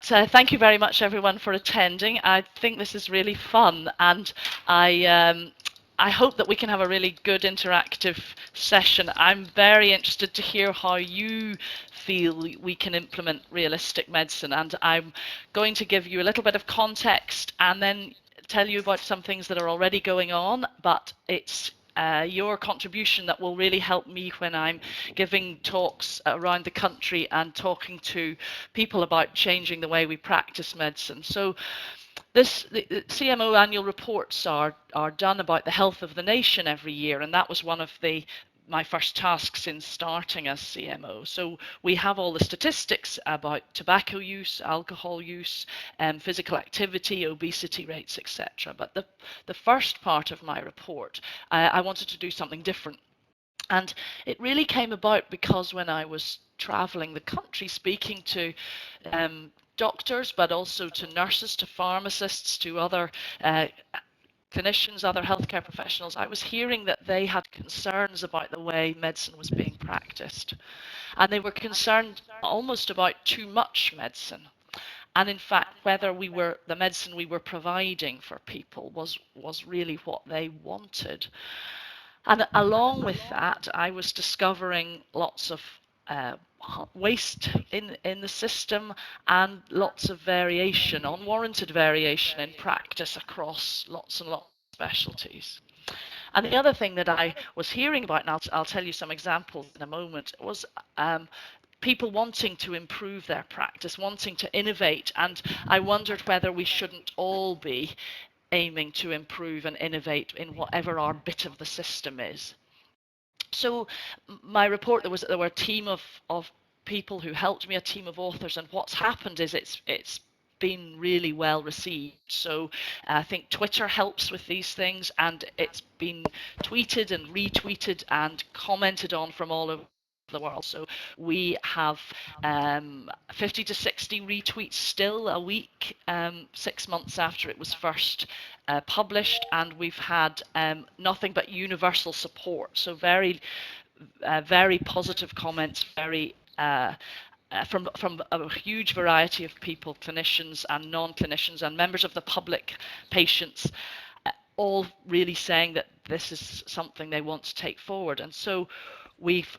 thank you very much, everyone, for attending. I think this is really fun, and I hope that we can have a really good interactive session. I'm very interested to hear how you feel we can implement realistic medicine, and I'm going to give you a little bit of context and then tell you about some things that are already going on, but it's your contribution that will really help me when I'm giving talks around the country and talking to people about changing the way we practice medicine. So the CMO annual reports are done about the health of the nation every year, and that was one of my first tasks in starting as CMO. So we have all the statistics about tobacco use, alcohol use, physical activity, obesity rates, etc. But the first part of my report, I wanted to do something different. And it really came about because when I was traveling the country speaking to doctors, but also to nurses, to pharmacists, to other clinicians, other healthcare professionals, I was hearing that they had concerns about the way medicine was being practiced. And they were concerned almost about too much medicine. And in fact, whether the medicine we were providing for people was really what they wanted. And along with that, I was discovering lots of waste in the system and lots of variation, unwarranted variation in practice across lots and lots of specialties. And the other thing that I was hearing about, and I'll tell you some examples in a moment, was people wanting to improve their practice, wanting to innovate. And I wondered whether we shouldn't all be aiming to improve and innovate in whatever our bit of the system is. So my report, there were a team of people who helped me, a team of authors, and what's happened is it's been really well received. So I think Twitter helps with these things, and it's been tweeted and retweeted and commented on from all over the world. So we have 50 to 60 retweets still a week, 6 months after it was first published, and we've had nothing but universal support. So very positive comments, very from a huge variety of people, clinicians and non-clinicians and members of the public, patients, all really saying that this is something they want to take forward. And so we've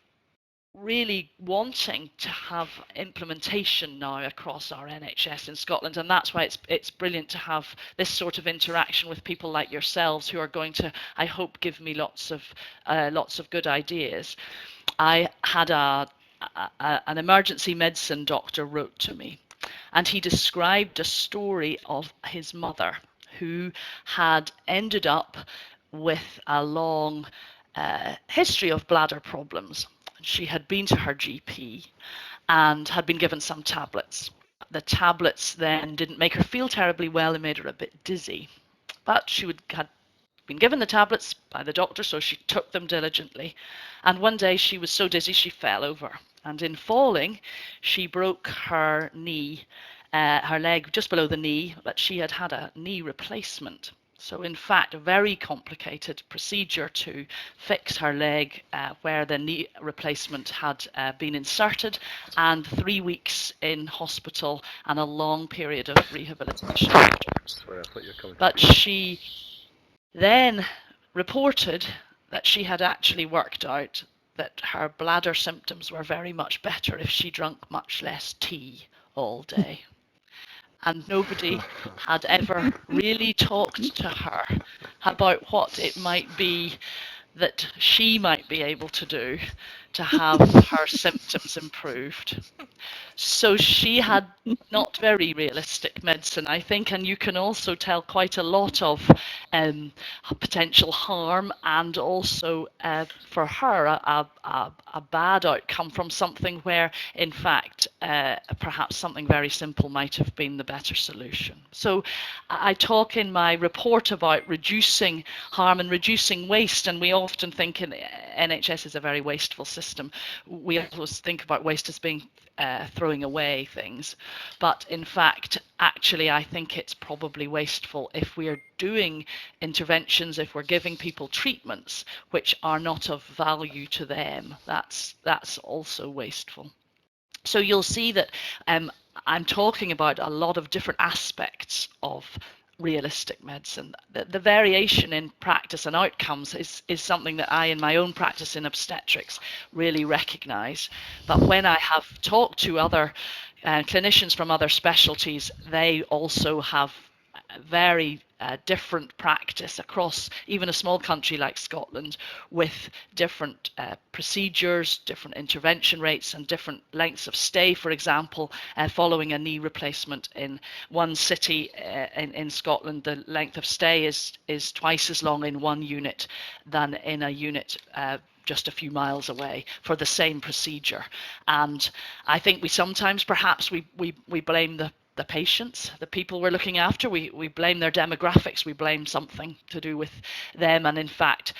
really wanting to have implementation now across our NHS in Scotland, and that's why it's brilliant to have this sort of interaction with people like yourselves who are going to, I hope, give me lots of good ideas. I had an emergency medicine doctor wrote to me, and he described a story of his mother who had ended up with a long history of bladder problems. She had been to her GP and had been given some tablets. The tablets then didn't make her feel terribly well and made her a bit dizzy. But had been given the tablets by the doctor, so she took them diligently. And one day she was so dizzy she fell over. And in falling, she broke her knee, her leg just below the knee, but she had had a knee replacement. So in fact, a very complicated procedure to fix her leg where the knee replacement had been inserted, and 3 weeks in hospital and a long period of rehabilitation afterwards. But she then reported that she had actually worked out that her bladder symptoms were very much better if she drank much less tea all day. And nobody had ever really talked to her about what it might be that she might be able to do to have her symptoms improved. So she had not very realistic medicine, I think, and you can also tell quite a lot of potential harm, and also for her a bad outcome from something where, in fact, perhaps something very simple might have been the better solution. So I talk in my report about reducing harm and reducing waste, and we often think NHS is a very wasteful system. We always think about waste as being throwing away things, but in fact, actually, I think it's probably wasteful if we are doing interventions, if we're giving people treatments which are not of value to them. That's also wasteful. So you'll see that I'm talking about a lot of different aspects of realistic medicine. The variation in practice and outcomes is something that I, in my own practice in obstetrics, really recognise. But when I have talked to other clinicians from other specialties, they also have very different practice across even a small country like Scotland, with different procedures, different intervention rates, and different lengths of stay. For example, following a knee replacement in one city in Scotland, the length of stay is twice as long in one unit than in a unit just a few miles away for the same procedure. And I think we sometimes perhaps we blame the patients, the people we're looking after. We blame their demographics. We blame something to do with them. And in fact,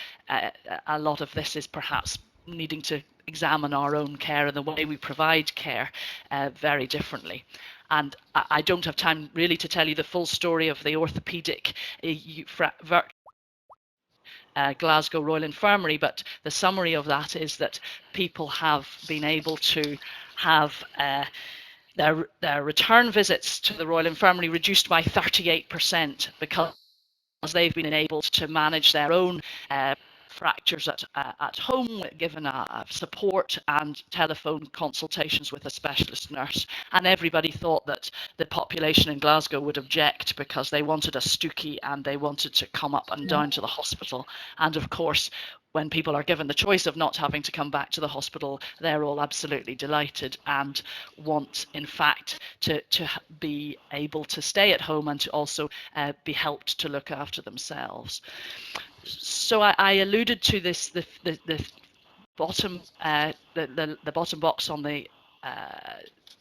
a lot of this is perhaps needing to examine our own care and the way we provide care very differently. And I don't have time really to tell you the full story of the orthopaedic Glasgow Royal Infirmary, but the summary of that is that people have been able to have their return visits to the Royal Infirmary reduced by 38% because they've been enabled to manage their own fractures at home, given support and telephone consultations with a specialist nurse. And everybody thought that the population in Glasgow would object because they wanted a stookie and they wanted to come up and down to the hospital. And of course, when people are given the choice of not having to come back to the hospital, they're all absolutely delighted and want, in fact, to be able to stay at home and to also be helped to look after themselves. So I alluded to this, the bottom the bottom box on the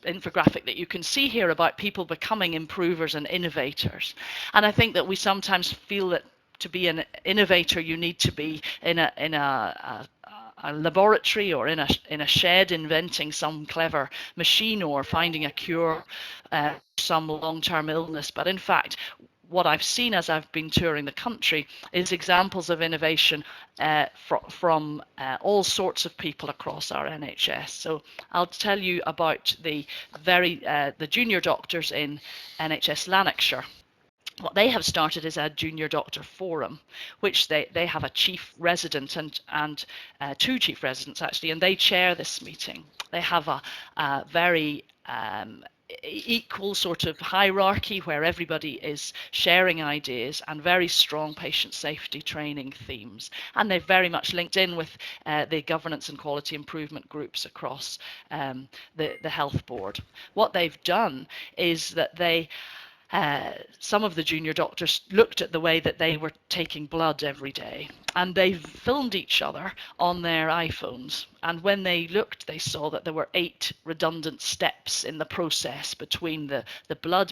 infographic that you can see here about people becoming improvers and innovators. And I think that we sometimes feel that to be an innovator, you need to be in a laboratory or in a shed inventing some clever machine or finding a cure some long-term illness. But in fact, what I've seen as I've been touring the country is examples of innovation from all sorts of people across our NHS. So I'll tell you about the junior doctors in NHS Lanarkshire. What they have started is a junior doctor forum, which they have a chief resident and two chief residents actually, and they chair this meeting. They have a very equal sort of hierarchy where everybody is sharing ideas and very strong patient safety training themes. And they've very much linked in with the governance and quality improvement groups across the health board. What they've done is that some of the junior doctors looked at the way that they were taking blood every day, and they filmed each other on their iPhones. And when they looked, they saw that there were 8 redundant steps in the process between the blood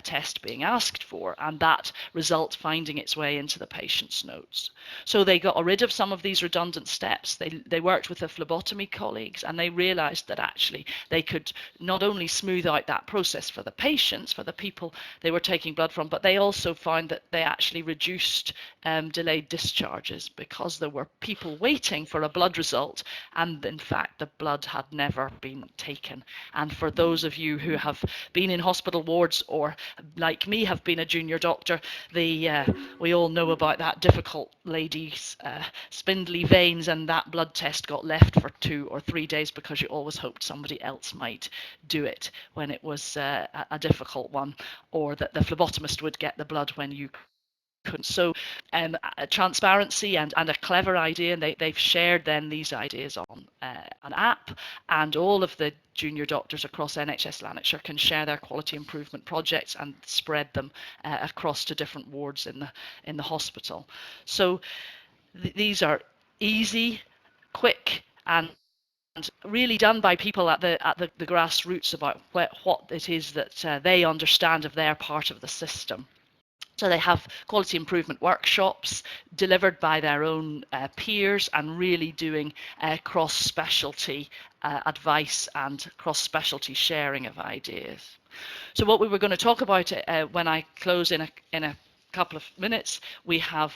test being asked for and that result finding its way into the patient's notes. So they got rid of some of these redundant steps. They worked with the phlebotomy colleagues, and they realized that actually they could not only smooth out that process for the patients, for the people they were taking blood from, but they also found that they actually reduced delayed discharges because there were people waiting for a blood result, and in fact the blood had never been taken. And for those of you who have been in hospital wards or like me have been a junior doctor, we all know about that difficult lady's spindly veins, and that blood test got left for 2 or 3 days because you always hoped somebody else might do it when it was a difficult one, or that the phlebotomist would get the blood when you couldn't. So transparency and a clever idea, and they've shared then these ideas on an app, and all of the junior doctors across NHS Lanarkshire can share their quality improvement projects and spread them across to different wards in the hospital. So these are easy, quick, and really done by people at the grassroots about what it is that they understand of their part of the system. So they have quality improvement workshops delivered by their own peers, and really doing cross-specialty advice and cross-specialty sharing of ideas. So what we were going to talk about when I close in a couple of minutes, we have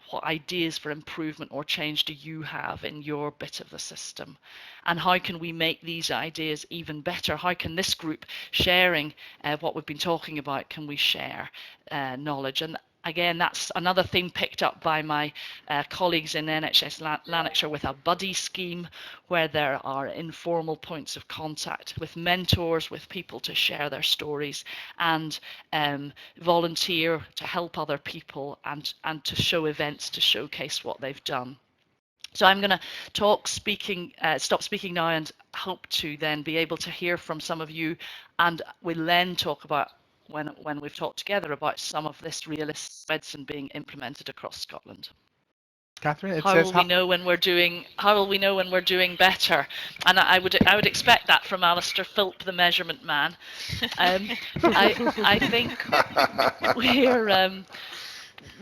what ideas for improvement or change do you have in your bit of the system? And how can we make these ideas even better? How can this group sharing what we've been talking about, can we share knowledge? And again, that's another theme picked up by my colleagues in NHS Lanarkshire with a buddy scheme where there are informal points of contact with mentors, with people to share their stories and volunteer to help other people and to show events to showcase what they've done. So I'm going to stop speaking now and hope to then be able to hear from some of you, and we'll then talk about when we've talked together about some of this realistic medicine being implemented across Scotland. Catherine, it How says will we know when we're doing? How will we know when we're doing better? And I would expect that from Alistair Philp, the measurement man. I think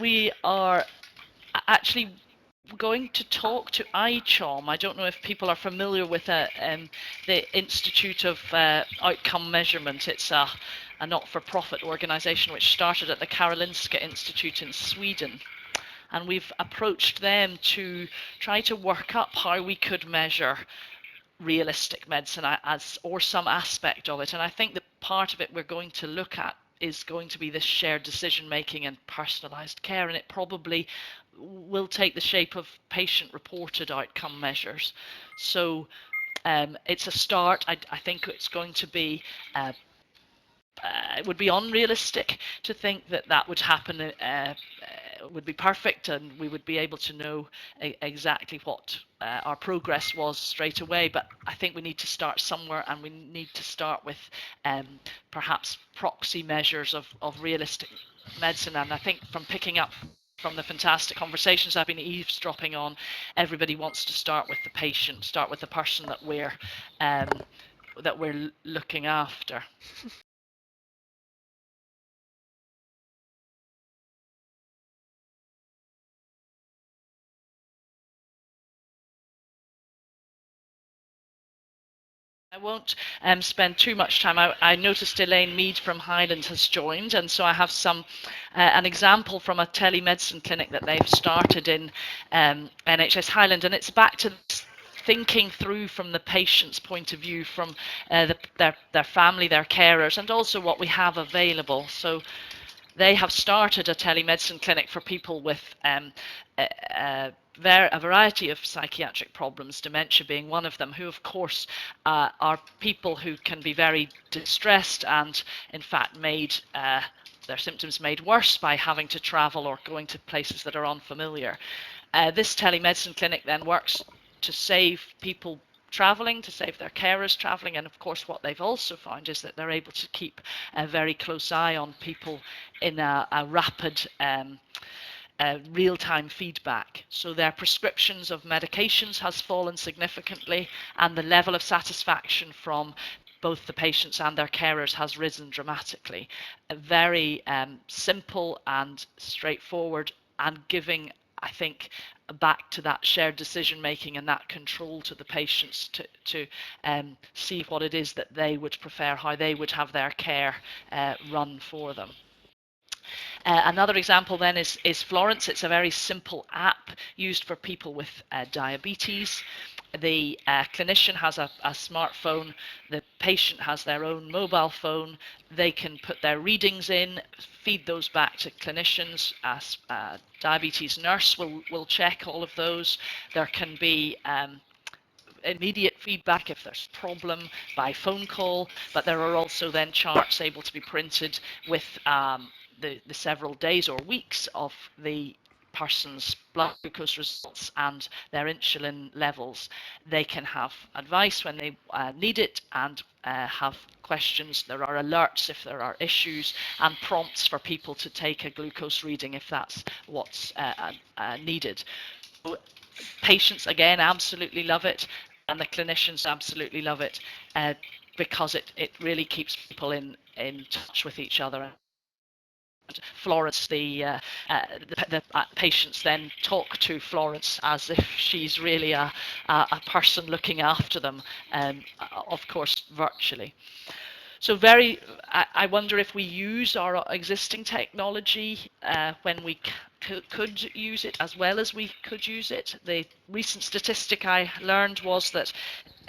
we are actually going to talk to ICHOM. I don't know if people are familiar with the Institute of Outcome Measurement. It's a not-for-profit organisation which started at the Karolinska Institute in Sweden. And we've approached them to try to work up how we could measure realistic medicine or some aspect of it. And I think that part of it we're going to look at is going to be this shared decision making and personalised care, and it probably will take the shape of patient reported outcome measures. So it's a start. I think it's going to be it would be unrealistic to think that that would happen, would be perfect and we would be able to know exactly what our progress was straight away. But I think we need to start somewhere, and we need to start with perhaps proxy measures of realistic medicine. And I think from picking up from the fantastic conversations I've been eavesdropping on, everybody wants to start with the patient, start with the person that we're looking after. I won't spend too much time. I noticed Elaine Mead from Highland has joined, and so I have an example from a telemedicine clinic that they've started in NHS Highland, and it's back to thinking through from the patient's point of view, from their family, their carers, and also what we have available. So they have started a telemedicine clinic for people with a variety of psychiatric problems, dementia being one of them, who of course are people who can be very distressed and in fact made their symptoms made worse by having to travel or going to places that are unfamiliar. This telemedicine clinic then works to save people traveling, to save their carers traveling, and of course what they've also found is that they're able to keep a very close eye on people in a rapid real-time feedback. So their prescriptions of medications has fallen significantly, and the level of satisfaction from both the patients and their carers has risen dramatically. A very simple and straightforward, and giving, I think, back to that shared decision making and that control to the patients to see what it is that they would prefer, how they would have their care run for them. Another example then is Florence. It's a very simple app used for people with diabetes. The clinician has a smartphone, the patient has their own mobile phone. They can put their readings in, feed those back to clinicians. A diabetes nurse will check all of those. There can be immediate feedback if there's a problem by phone call, but there are also then charts able to be printed with the several days or weeks of the person's blood glucose results and their insulin levels. They can have advice when they need it and have questions. There are alerts if there are issues and prompts for people to take a glucose reading if that's what's needed. So patients again absolutely love it, and the clinicians absolutely love it because it really keeps people in touch with each other. Florence, the patients then talk to Florence as if she's really a person looking after them, of course virtually. So I wonder if we use our existing technology when we could use it as well as we could use it. The recent statistic I learned was that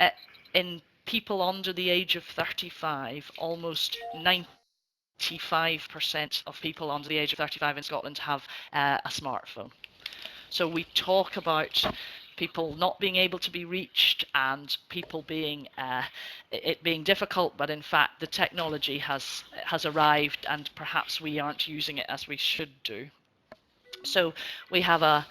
uh, in people under the age of 35, almost 95% of people under the age of 35 in Scotland have a smartphone. So we talk about people not being able to be reached and people being it being difficult, but in fact the technology has arrived and perhaps we aren't using it as we should do. So we have are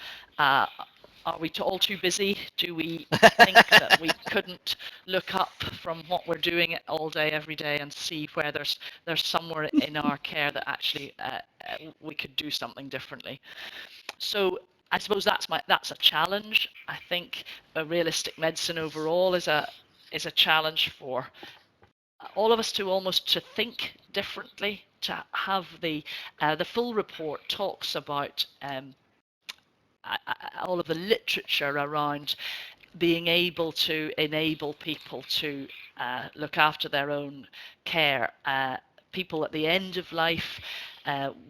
we all too busy? Do we think that we couldn't look up from what we're doing all day, every day, and see where there's somewhere in our care that actually we could do something differently? So I suppose that's a challenge. I think a realistic medicine overall is a challenge for all of us to almost to think differently, to have the full report talks about all of the literature around being able to enable people to look after their own care. People at the end of life,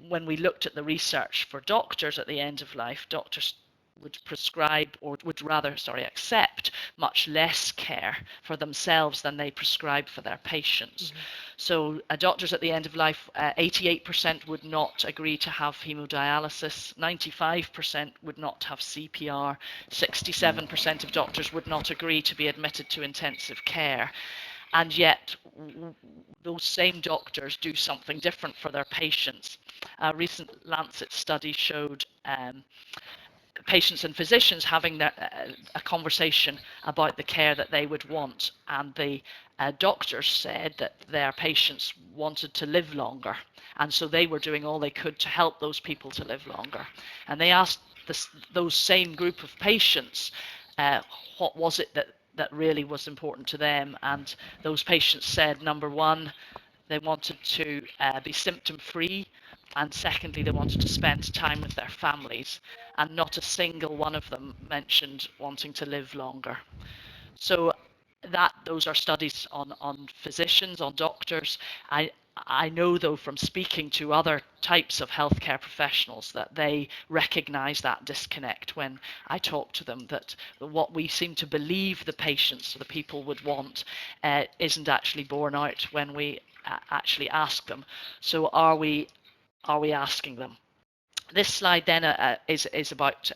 when we looked at the research for doctors at the end of life, doctors would prescribe or would rather, sorry, accept much less care for themselves than they prescribe for their patients. Mm-hmm. So doctors at the end of life, 88% would not agree to have hemodialysis, 95% would not have CPR, 67% of doctors would not agree to be admitted to intensive care. And yet those same doctors do something different for their patients. A recent Lancet study showed patients and physicians having a conversation about the care that they would want, and the doctors said that their patients wanted to live longer, and so they were doing all they could to help those people to live longer. And they asked those same group of patients what was it that really was important to them, and those patients said, number one, they wanted to be symptom free, and secondly, they wanted to spend time with their families, and not a single one of them mentioned wanting to live longer. So those are studies on physicians, on doctors. I know, though, from speaking to other types of healthcare professionals that they recognise that disconnect when I talk to them, that what we seem to believe the patients or the people would want isn't actually borne out when we actually ask them. So are we asking them? This slide then is about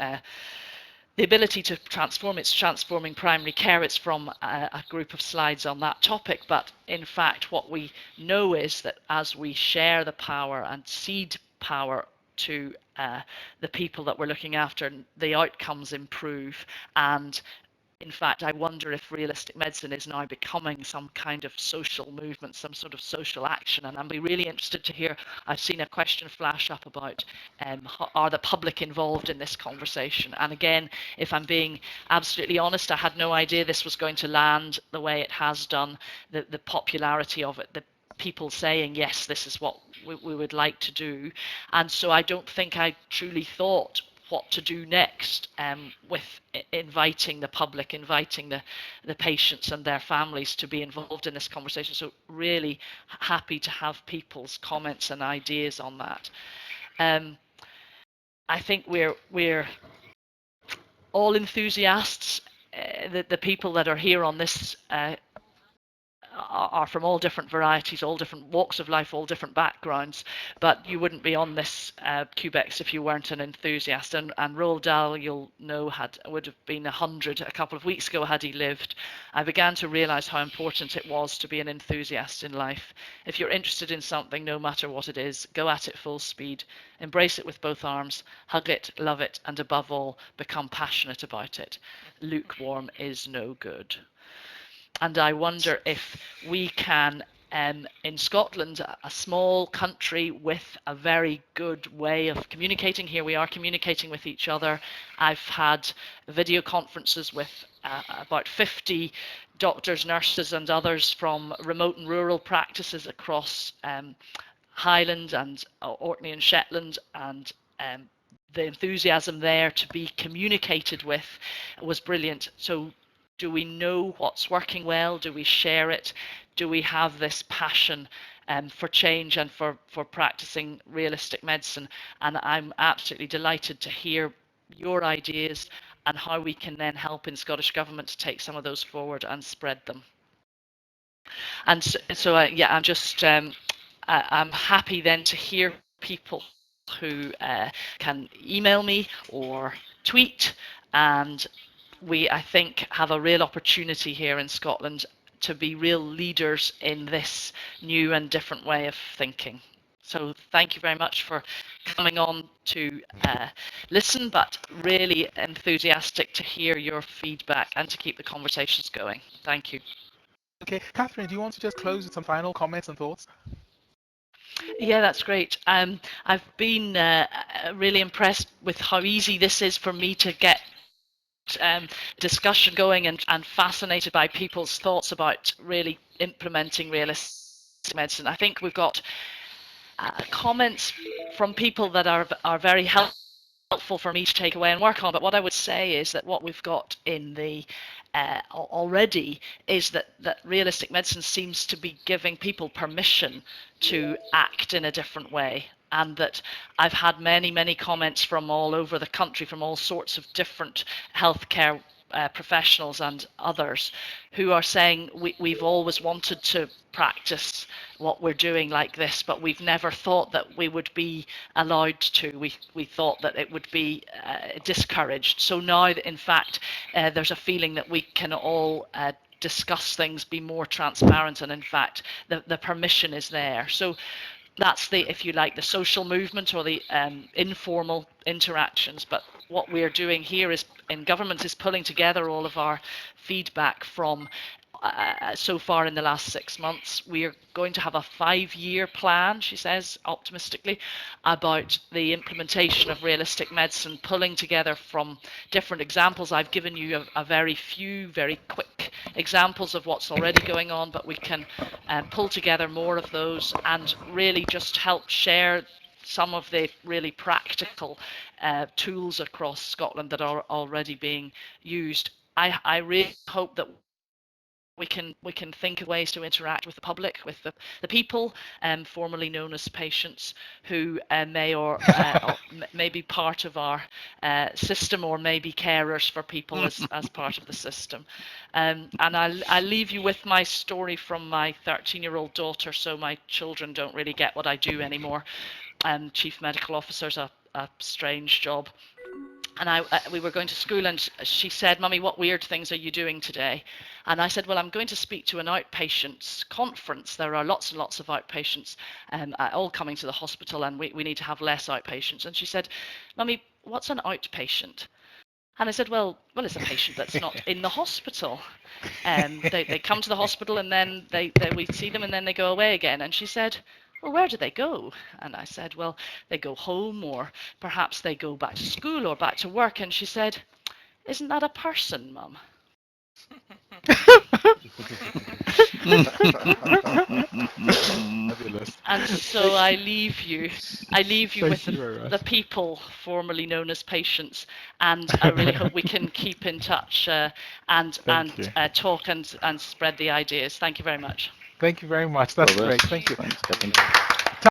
the ability to transform. It's transforming primary care. It's from a group of slides on that topic, but in fact what we know is that as we share the power and cede power to the people that we're looking after, the outcomes improve. And in fact, I wonder if realistic medicine is now becoming some kind of social movement, some sort of social action. And I'd be really interested to hear. I've seen a question flash up about are the public involved in this conversation? And again, if I'm being absolutely honest, I had no idea this was going to land the way it has done. The popularity of it, the people saying, yes, this is what we would like to do. And so I don't think I truly thought what to do next with inviting the public, inviting the patients and their families to be involved in this conversation. So really happy to have people's comments and ideas on that. I think we're all enthusiasts. The people that are here on this are from all different varieties, all different walks of life, all different backgrounds, but you wouldn't be on this QUBEx if you weren't an enthusiast. And Roald Dahl, you'll know, would have been 100 a couple of weeks ago had he lived. I began to realise how important it was to be an enthusiast in life. If you're interested in something, no matter what it is, go at it full speed, embrace it with both arms, hug it, love it, and above all, become passionate about it. Lukewarm is no good. And I wonder if we can, in Scotland, a small country with a very good way of communicating. Here we are communicating with each other. I've had video conferences with about 50 doctors, nurses and others from remote and rural practices across Highland and Orkney and Shetland, and the enthusiasm there to be communicated with was brilliant. So Do we know what's working well? Do we share it? Do we have this passion for change and for practicing realistic medicine? And I'm absolutely delighted to hear your ideas and how we can then help in Scottish Government to take some of those forward and spread them. And so yeah, I'm happy then to hear people who can email me or tweet, and we, I think, have a real opportunity here in Scotland to be real leaders in this new and different way of thinking. So thank you very much for coming on to listen, but really enthusiastic to hear your feedback and to keep the conversations going. Thank you. Okay, Catherine, do you want to just close with some final comments and thoughts? Yeah, that's great. I've been really impressed with how easy this is for me to get discussion going, and fascinated by people's thoughts about really implementing realistic medicine. I think we've got comments from people that are very helpful for me to take away and work on. But what I would say is that what we've got in the already is that realistic medicine seems to be giving people permission to act in a different way. And that I've had many comments from all over the country, from all sorts of different healthcare professionals and others, who are saying we've always wanted to practice what we're doing like this, but we've never thought that we would be allowed to. We thought that it would be discouraged. So now, in fact, there's a feeling that we can all discuss things, be more transparent, and in fact, the permission is there. So that's the, if you like, the social movement or the informal interactions. But what we're doing here is in government is pulling together all of our feedback from so far in the last 6 months. We are going to have a 5-year plan, she says optimistically, about the implementation of realistic medicine, pulling together from different examples. I've given you a very few, very quick examples of what's already going on, but we can pull together more of those and really just help share some of the really practical tools across Scotland that are already being used. I really hope that we can think of ways to interact with the public, with the people, formerly known as patients, who may be part of our system, or may be carers for people as part of the system. And I'll leave you with my story from my 13-year-old daughter, so my children don't really get what I do anymore. Chief medical officer's a strange job. And we were going to school, and she said, "Mummy, what weird things are you doing today?" And I said, "Well, I'm going to speak to an outpatients conference. There are lots and lots of outpatients all coming to the hospital, and we need to have less outpatients." And she said, "Mummy, what's an outpatient?" And I said, well, it's a patient that's not in the hospital. They come to the hospital, and then we see them, and then they go away again. And she said, "Well, where do they go?" And I said, "Well, they go home, or perhaps they go back to school or back to work." And she said, "Isn't that a person, Mum?" Fabulous. And so I leave you with Thank you very the much. people formerly known as patients, and I really hope we can keep in touch Thank you. talk and spread the ideas. Thank you very much. Thank you very much. That's Well, great. Thank you. thanks, Captain.